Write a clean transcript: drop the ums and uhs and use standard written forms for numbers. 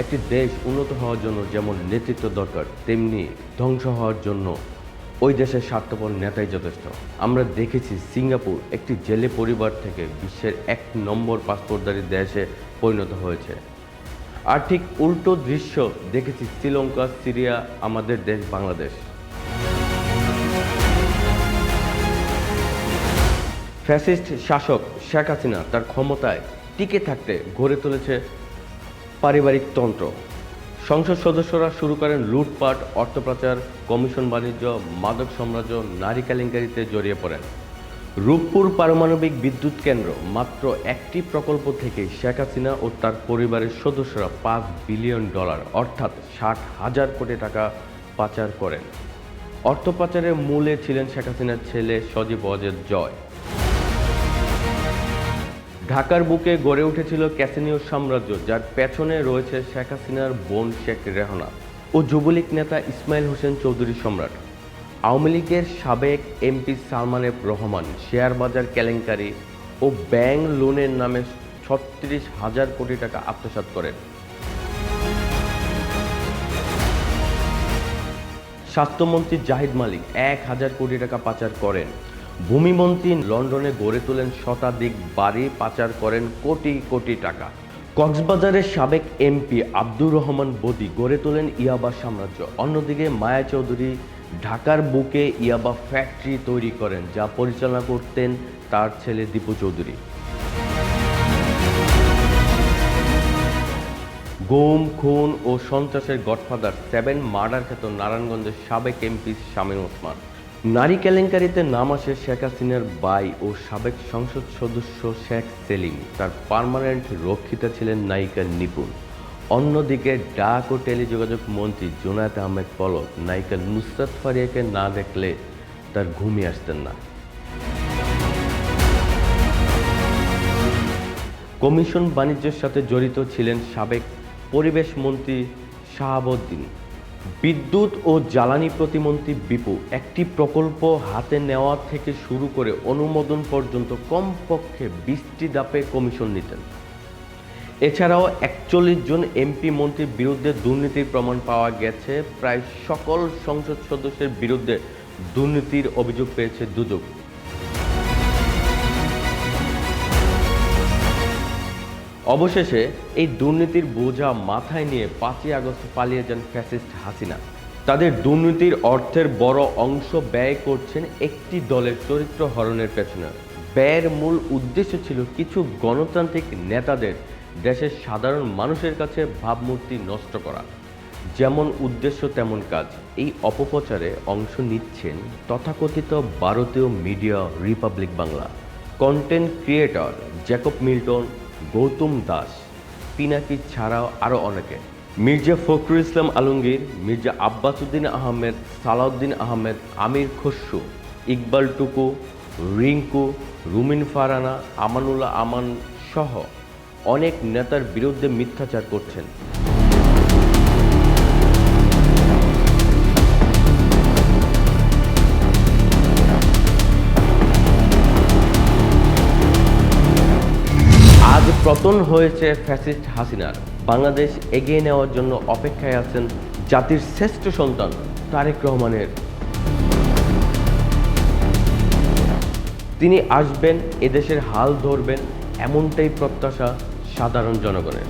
একটি দেশ উন্নত হওয়ার জন্য যেমন নেতৃত্ব দরকার, তেমনি ধ্বংস হওয়ার জন্য ওই দেশের স্বার্থপর নেতাই যথেষ্ট। আমরা দেখেছি সিঙ্গাপুর একটি জেলে পরিবার থেকে বিশ্বের 1 নম্বর পাসপোর্টধারী দেশে পরিণত হয়েছে। আর ঠিক উল্টো দৃশ্য দেখেছি শ্রীলঙ্কা, সিরিয়া, আমাদের দেশ বাংলাদেশ। ফ্যাসিস্ট শাসক শেখ হাসিনা তার ক্ষমতায় টিকে থাকতে গড়ে তুলেছে পারিবারিক তন্ত্র। সংসদ সদস্যরা শুরু করেন লুটপাট, অর্থপাচার, কমিশন বাণিজ্য, মাদক সাম্রাজ্য, নারী কেলেঙ্কারিতে জড়িয়ে পড়েন। রূপপুর পারমাণবিক বিদ্যুৎ কেন্দ্র মাত্র একটি প্রকল্প থেকে শেখ হাসিনা ও তার পরিবারের সদস্যরা $5 বিলিয়ন অর্থাৎ 60,000 কোটি টাকা পাচার করেন। অর্থ পাচারের মূলে ছিলেন শেখ হাসিনার ছেলে সজীব ওয়াজেদ জয়। ঢাকার বুকে গড়ে উঠেছিল ক্যাসিনিও সাম্রাজ্য, যার পেছনে রয়েছে শেখ হাসিনার বোন শেখ রেহনা ও যুবলীগ নেতা ইসমাইল হোসেন চৌধুরী সম্রাট। আওয়ামী লীগের সাবেক MP Salman F Rahman share বাজার কেলেঙ্কারি ও ব্যাংক লোনের নামে 36,000 কোটি টাকা আত্মসাৎ করেন। স্বাস্থ্যমন্ত্রী জাহিদ মালিক 1,000 কোটি টাকা পাচার করেন। ভূমিমন্ত্রী লন্ডনে গড়ে তোলেন শতাধিক বাড়ি, পাচার করেন কোটি কোটি টাকা। কক্সবাজারের সাবেক এমপি আব্দুর রহমান বদি গড়ে তোলেন ইয়াবা সাম্রাজ্য। অন্যদিকে মায়া চৌধুরী ঢাকার বুকে ইয়াবা ফ্যাক্টরি তৈরি করেন, যা পরিচালনা করতেন তার ছেলে দীপু চৌধুরী। গুম, খুন ও সন্ত্রাসের গডফাদার 7 মার্ডার খ্যাত নারায়ণগঞ্জের সাবেক এমপি শামীম ওসমান। নারী কেলেঙ্কারিতে নাম আসে শেখ হাসিনার ভাই ও সাবেক সংসদ সদস্য শেখ সেলিম। তার পার্মানেন্ট রক্ষিতা ছিলেন নায়িকা নিপুণ। অন্যদিকে ডাক ও টেলিযোগাযোগ মন্ত্রী জুনায়েদ আহমেদ পলক নায়িকা নুসরাত ফারিয়াকে না দেখলে তার ঘুমই আসতেন না। কমিশন বাণিজ্যের সাথে জড়িত ছিলেন সাবেক পরিবেশ মন্ত্রী শাহাবুদ্দিন, বিদ্যুৎ ও জ্বালানি প্রতিমন্ত্রী বিপু। একটি প্রকল্প হাতে নেওয়া থেকে শুরু করে অনুমোদন পর্যন্ত কমপক্ষে 20টি ধাপে কমিশন নিতেন। এছাড়াও 41 জন এমপি মন্ত্রীর বিরুদ্ধে দুর্নীতির প্রমাণ পাওয়া গেছে। প্রায় সকল সংসদ সদস্যের বিরুদ্ধে দুর্নীতির অভিযোগ পেয়েছে দুদক। অবশেষে এই দুর্নীতির বোঝা মাথায় নিয়ে 5ই আগস্ট পালিয়ে যান ফ্যাসিস্ট হাসিনা। তাদের দুর্নীতির অর্থের বড় অংশ ব্যয় করছেন একটি দলের চরিত্র হরণের পেছনে। ব্যয়ের মূল উদ্দেশ্য ছিল কিছু গণতান্ত্রিক নেতাদের দেশের সাধারণ মানুষের কাছে ভাবমূর্তি নষ্ট করা। যেমন উদ্দেশ্য তেমন কাজ। এই অপপ্রচারে অংশ নিচ্ছেন তথাকথিত ভারতীয় media Republic Bangla, content creator Jacob Milton, Gautam Das, Pinaki ছাড়াও আরও অনেকে। মির্জা ফখরুল ইসলাম আলমগীর, মির্জা আব্বাস উদ্দিন আহমেদ, সালাউদ্দিন আহমেদ, আমির খসরু, ইকবাল টুকু, রিঙ্কু, রুমিন ফারহানা, আমানুল্লাহ আমান সহ অনেক নেতার বিরুদ্ধে মিথ্যাচার করছেন। আজ পতন হয়েছে ফ্যাসিস্ট হাসিনার। বাংলাদেশ এগিয়ে নেওয়ার জন্য অপেক্ষায় আছেন জাতির শ্রেষ্ঠ সন্তান তারেক রহমানের। তিনি আসবেন, এদেশের হাল ধরবেন, এমনটাই প্রত্যাশা সাধারণ জনগণের।